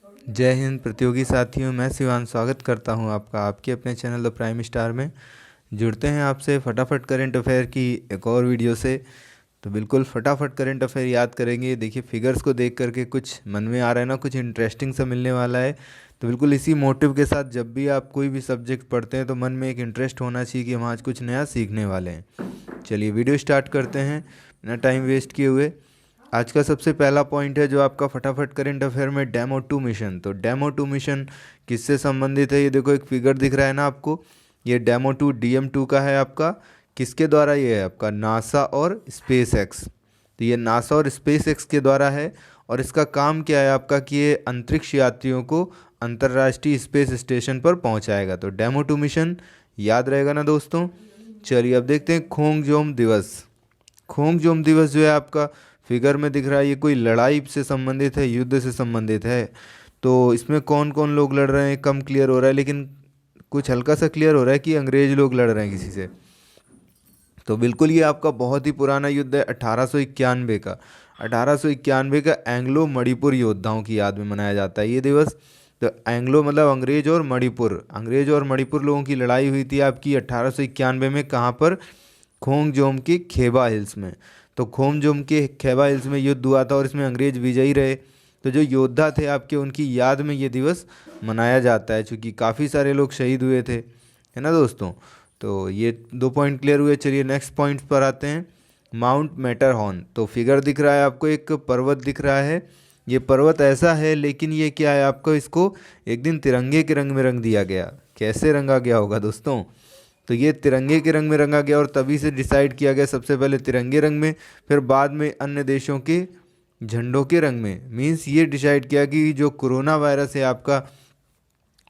जय हिंद प्रतियोगी साथियों, मैं शिवान स्वागत करता हूं आपका आपके अपने चैनल द प्राइम स्टार में। जुड़ते हैं आपसे फटाफट करंट अफेयर की एक और वीडियो से। तो बिल्कुल फटाफट करंट अफेयर याद करेंगे। देखिए फिगर्स को देख करके कुछ मन में आ रहा है ना, कुछ इंटरेस्टिंग सा मिलने वाला है। तो बिल्कुल इसी मोटिव के साथ जब भी आप कोई भी सब्जेक्ट पढ़ते हैं तो मन में एक इंटरेस्ट होना चाहिए कि हम आज कुछ नया सीखने वाले हैं। चलिए वीडियो स्टार्ट करते हैं बिना टाइम वेस्ट किए हुए। आज का सबसे पहला पॉइंट है जो आपका फटाफट करंट अफेयर में, डेमो टू मिशन। तो डेमो टू मिशन किससे संबंधित है? ये देखो एक फिगर दिख रहा है ना आपको, ये डेमो टू DM2 का है आपका। किसके द्वारा ये है? आपका नासा और स्पेस एक्स। तो ये नासा और स्पेस एक्स के द्वारा है। और इसका काम क्या है आपका कि ये अंतरिक्ष यात्रियों को अंतर्राष्ट्रीय स्पेस स्टेशन पर पहुंचाएगा। तो डेमो टू मिशन याद रहेगा ना दोस्तों। चलिए अब देखते हैं खोंगजोम दिवस। खोंगजोम दिवस जो है आपका फिगर में दिख रहा है, ये कोई लड़ाई से संबंधित है, युद्ध से संबंधित है। तो इसमें कौन कौन लोग लड़ रहे हैं कम क्लियर हो रहा है, लेकिन कुछ हल्का सा क्लियर हो रहा है कि अंग्रेज लोग लड़ रहे हैं किसी से। तो बिल्कुल ये आपका बहुत ही पुराना युद्ध है, 1891 का। 1891 का एंग्लो मणिपुर योद्धाओं की याद में मनाया जाता है ये दिवस। तो एंग्लो मतलब अंग्रेज और मणिपुर, अंग्रेज और मणिपुर लोगों की लड़ाई हुई थी आपकी 1891 में। कहाँ पर? खोंगजोम के खेबा हिल्स में। तो खोंगजोम के खेबा हिल्स में युद्ध हुआ था और इसमें अंग्रेज विजयी रहे। तो जो योद्धा थे आपके, उनकी याद में ये दिवस मनाया जाता है, क्योंकि काफ़ी सारे लोग शहीद हुए थे, है ना दोस्तों। तो ये 2 पॉइंट क्लियर हुए। चलिए नेक्स्ट पॉइंट पर आते हैं। Mount Matterhorn. तो फिगर दिख रहा है आपको, एक पर्वत दिख रहा है। ये पर्वत ऐसा है, लेकिन ये क्या है आपको, इसको एक दिन तिरंगे के रंग में रंग दिया गया। कैसे रंगा गया होगा दोस्तों? तो ये तिरंगे के रंग में रंगा गया और तभी से डिसाइड किया गया, सबसे पहले तिरंगे रंग में, फिर बाद में अन्य देशों के झंडों के रंग में। मीन्स ये डिसाइड किया कि जो कोरोना वायरस है आपका,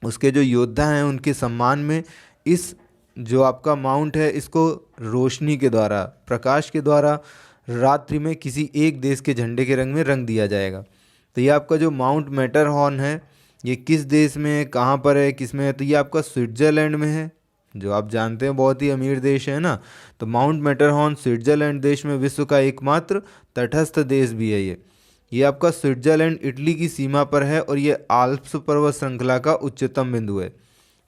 उसके जो योद्धा हैं उनके सम्मान में इस जो आपका माउंट है, इसको रोशनी के द्वारा, प्रकाश के द्वारा रात्रि में किसी एक देश के झंडे के रंग में रंग दिया जाएगा। तो ये आपका जो माउंट मैटरहॉर्न है, ये किस देश में है, कहाँ पर है, किस में है? तो ये आपका स्विट्ज़रलैंड में है, जो आप जानते हैं बहुत ही अमीर देश है ना। तो माउंट मैटरहॉर्न स्विट्ज़रलैंड देश में विश्व का एकमात्र तटस्थ देश भी है ये आपका स्विट्ज़रलैंड इटली की सीमा पर है और ये आल्प्स पर्वत श्रृंखला का उच्चतम बिंदु है।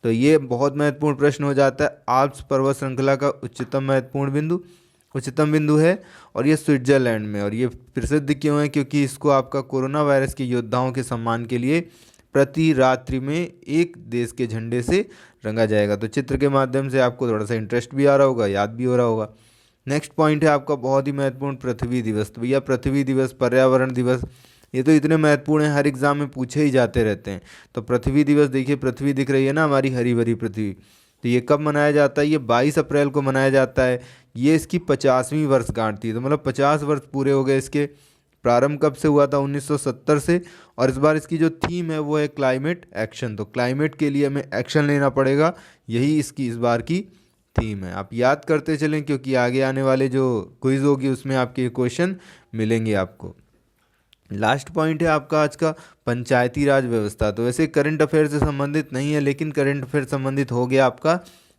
तो ये बहुत महत्वपूर्ण प्रश्न हो जाता है, आल्प्स पर्वत श्रृंखला का उच्चतम बिंदु है और ये स्विट्जरलैंड में। और ये प्रसिद्ध क्यों है? क्योंकि इसको आपका कोरोना वायरस के योद्धाओं के सम्मान के लिए प्रति रात्रि में एक देश के झंडे से रंगा जाएगा। तो चित्र के माध्यम से आपको थोड़ा सा इंटरेस्ट भी आ रहा होगा, याद भी हो रहा होगा। नेक्स्ट पॉइंट है आपका बहुत ही महत्वपूर्ण, पृथ्वी दिवस। तो भैया पृथ्वी दिवस, पर्यावरण दिवस, ये तो इतने महत्वपूर्ण हैं, हर एग्जाम में पूछे ही जाते रहते हैं। तो पृथ्वी दिवस देखिए, पृथ्वी दिख रही है ना हमारी, हरी भरी पृथ्वी। तो ये कब मनाया जाता है? ये 22 अप्रैल को मनाया जाता है। ये इसकी 50वीं वर्षगांठ थी, तो मतलब 50 वर्ष पूरे हो गए इसके। प्रारंभ कब से हुआ था? 1970 से। और इस बार इसकी जो थीम है वो है क्लाइमेट एक्शन। तो क्लाइमेट के लिए हमें एक्शन लेना पड़ेगा, यही इसकी इस बार की थीम है। आप याद करते चलें, क्योंकि आगे आने वाले जो क्विज होगी उसमें आपके क्वेश्चन मिलेंगे आपको। लास्ट पॉइंट है आपका आज का, पंचायती राज व्यवस्था। तो वैसे करंट अफेयर से संबंधित नहीं है, लेकिन करंट अफेयर संबंधित हो गया आपका,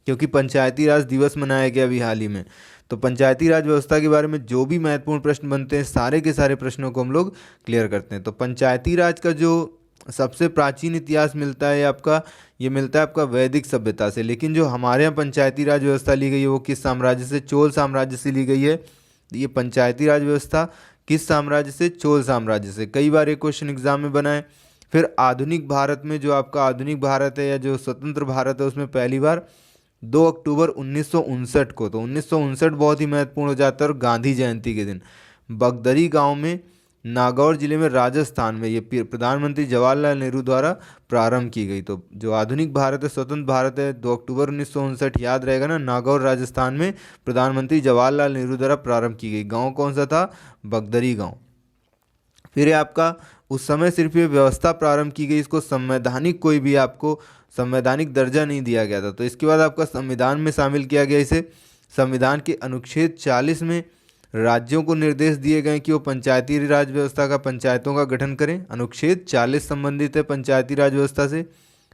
क्योंकि पंचायती राज दिवस मनाया गया अभी हाल ही में। तो पंचायती राज व्यवस्था के बारे में जो भी महत्वपूर्ण प्रश्न बनते हैं, सारे के सारे प्रश्नों को हम लोग क्लियर करते हैं। तो पंचायती राज का जो सबसे प्राचीन इतिहास मिलता है आपका, ये मिलता है आपका वैदिक सभ्यता से। लेकिन जो हमारे यहाँ पंचायती राज व्यवस्था ली गई है वो किस साम्राज्य से? चोल साम्राज्य से ली गई है। ये पंचायती राज व्यवस्था किस साम्राज्य से? चोल साम्राज्य से। कई बार ये क्वेश्चन एग्जाम में बना है। फिर आधुनिक भारत में, जो आपका आधुनिक भारत है या जो स्वतंत्र भारत है, उसमें पहली बार 2 अक्टूबर 1959 को। तो 1959 बहुत ही महत्वपूर्ण हो जाता है। और गांधी जयंती के दिन बगदरी गांव में, नागौर जिले में, राजस्थान में, ये प्रधानमंत्री जवाहरलाल नेहरू द्वारा प्रारंभ की गई। तो जो आधुनिक भारत है, स्वतंत्र भारत है, 2 अक्टूबर 1959 याद रहेगा ना, नागौर राजस्थान में प्रधानमंत्री जवाहरलाल नेहरू द्वारा प्रारंभ की गई। गांव कौन सा था? बगदरी गांव। फिर ये आपका उस समय सिर्फ ये व्यवस्था प्रारंभ की गई, इसको संवैधानिक कोई भी आपको संवैधानिक दर्जा नहीं दिया गया था। तो इसके बाद आपका संविधान में शामिल किया गया इसे। संविधान के अनुच्छेद 40 में राज्यों को निर्देश दिए गए कि वो पंचायती राज व्यवस्था का, पंचायतों का गठन करें। अनुच्छेद 40 संबंधित है पंचायती राज व्यवस्था से।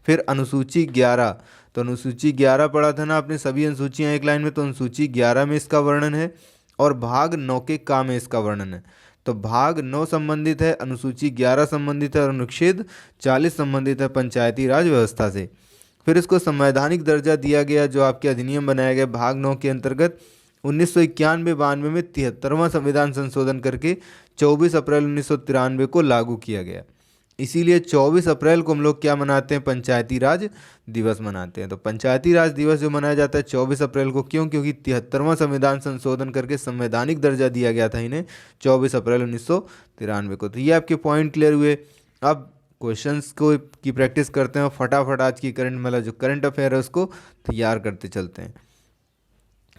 फिर अनुसूची 11। तो अनुसूची 11 पढ़ा था ना आपने, सभी अनुसूचियाँ एक लाइन में, तो अनुसूची 11 में इसका वर्णन है। और भाग 9 के का में इसका वर्णन है। तो भाग 9 संबंधित है, अनुसूची 11 संबंधित है और अनुच्छेद 40 संबंधित है पंचायती राज व्यवस्था से। फिर इसको संवैधानिक दर्जा दिया गया जो आपके अधिनियम बनाया गया भाग 9 के अंतर्गत 1991-92 में 73वां संविधान संशोधन करके 24 अप्रैल 1993 को लागू किया गया। इसीलिए 24 अप्रैल को हम लोग क्या मनाते हैं, पंचायती राज दिवस मनाते हैं। तो पंचायती राज दिवस जो मनाया जाता है 24 अप्रैल को, क्यों? क्योंकि 73वां संविधान संशोधन करके संवैधानिक दर्जा दिया गया था इन्हें 24 अप्रैल 1993 को। तो ये आपके पॉइंट क्लियर हुए। अब क्वेश्चंस को की प्रैक्टिस करते हैं, फटाफट आज की जो करंट अफेयर है उसको तैयार करते चलते हैं।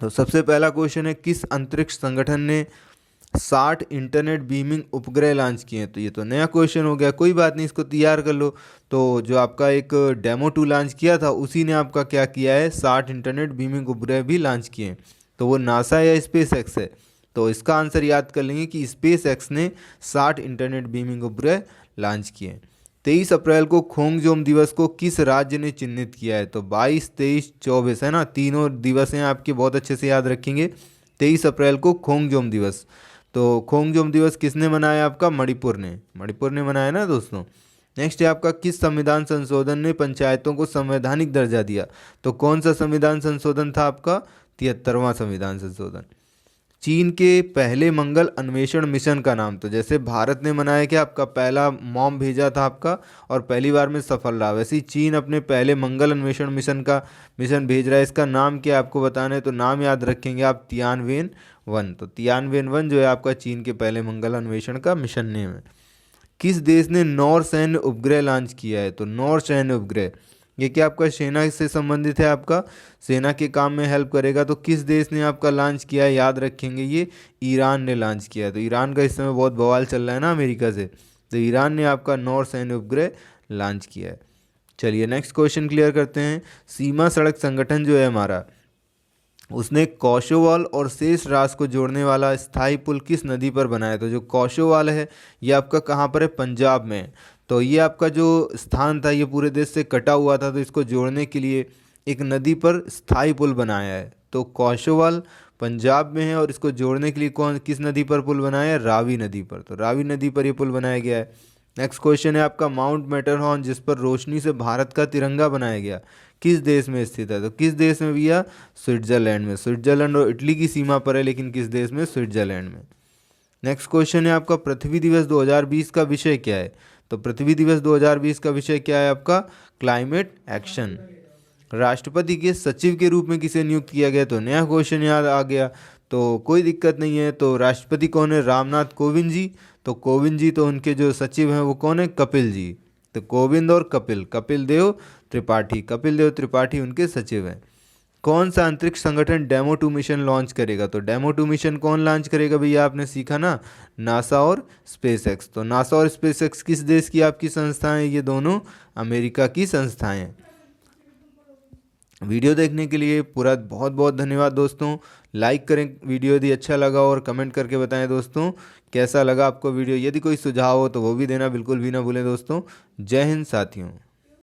तो सबसे पहला क्वेश्चन है, किस अंतरिक्ष संगठन ने 60 इंटरनेट बीमिंग उपग्रह लॉन्च किए हैं? तो ये तो नया क्वेश्चन हो गया, कोई बात नहीं, इसको तैयार कर लो। तो जो आपका एक डेमो 2 लॉन्च किया था उसी ने आपका क्या किया है, 60 इंटरनेट बीमिंग उपग्रह भी लॉन्च किए हैं। तो वो नासा या स्पेस एक्स है? तो इसका आंसर याद कर लेंगे कि स्पेस एक्स ने 60 इंटरनेट बीमिंग उपग्रह लॉन्च किए हैं। 23 अप्रैल को खोंगजोम दिवस को किस राज्य ने चिन्हित किया है? तो 22, 23, 24 है ना, तीनों दिवस हैं आपके, बहुत अच्छे से याद रखेंगे। 23 अप्रैल को खोंगजोम दिवस, तो खोंगजोम दिवस किसने मनाया? आपका मणिपुर ने मनाया ना दोस्तों। नेक्स्ट है आपका, किस संविधान संशोधन ने पंचायतों को संवैधानिक दर्जा दिया? तो कौन सा संविधान संशोधन था आपका? 73वां संविधान संशोधन। चीन के पहले मंगल अन्वेषण मिशन का नाम? तो जैसे भारत ने मनाया कि आपका पहला मॉम भेजा था आपका और पहली बार में सफल रहा, वैसे ही चीन अपने पहले मंगल अन्वेषण मिशन भेज रहा है। इसका नाम क्या आपको बताना है? तो नाम याद रखेंगे आप, तियानवेन 1। तो तियानवेन 1 जो है आपका चीन के पहले मंगल अन्वेषण का मिशन नेम है। किस देश ने नौर सैन्य उपग्रह लॉन्च किया है? तो नौर सैन्य उपग्रह ये क्या आपका सेना से संबंधित है, आपका सेना के काम में हेल्प करेगा। तो किस देश ने आपका लॉन्च किया है? याद रखेंगे ये ईरान ने लॉन्च किया है। तो ईरान का इस समय बहुत बवाल चल रहा है ना अमेरिका से, तो ईरान ने आपका नौर सैन्य उपग्रह लॉन्च किया है। चलिए नेक्स्ट क्वेश्चन क्लियर करते हैं। सीमा सड़क संगठन जो है हमारा, उसने कौशोवाल और शेष रास को जोड़ने वाला स्थायी पुल किस नदी पर बनाया? तो जो कौशोवाल है ये आपका कहाँ पर है? पंजाब में है। तो ये आपका जो स्थान था ये पूरे देश से कटा हुआ था, तो इसको जोड़ने के लिए एक नदी पर स्थायी पुल बनाया है। तो कौशोवाल पंजाब में है और इसको जोड़ने के लिए किस नदी पर पुल बनाया है? रावी नदी पर। तो रावी नदी पर ये पुल बनाया गया है। नेक्स्ट क्वेश्चन है आपका, माउंट मैटरहॉर्न जिस पर रोशनी से भारत का तिरंगा बनाया गया किस देश में स्थित है? तो किस देश में भैया? स्विट्जरलैंड में। स्विट्जरलैंड और इटली की सीमा पर है, लेकिन किस देश में? स्विट्जरलैंड में। नेक्स्ट क्वेश्चन है आपका, पृथ्वी दिवस 2020 का विषय क्या है? तो पृथ्वी दिवस 2020 का विषय क्या है आपका? Climate action. राष्ट्रपति के सचिव के रूप में किसे नियुक्त किया गया? तो नया क्वेश्चन याद आ गया, तो कोई दिक्कत नहीं है। तो राष्ट्रपति कौन है? रामनाथ कोविंद जी। तो कोविंद जी, तो उनके जो सचिव हैं वो कौन है? कपिल जी। तो कोविंद और कपिल देव त्रिपाठी उनके सचिव हैं। कौन सा अंतरिक्ष संगठन डेमो 2 मिशन लॉन्च करेगा? तो डेमो 2 मिशन कौन लॉन्च करेगा भैया? आपने सीखा ना, नासा और स्पेस एक्स। तो नासा और स्पेस एक्स किस देश की आपकी संस्थाएं? ये दोनों अमेरिका की संस्थाएं हैं। वीडियो देखने के लिए पूरा बहुत बहुत धन्यवाद दोस्तों। लाइक करें वीडियो यदि अच्छा लगा और कमेंट करके बताएं दोस्तों कैसा लगा आपको वीडियो। यदि कोई सुझाव हो तो वो भी देना बिल्कुल भी ना भूलें दोस्तों। जय हिंद साथियों।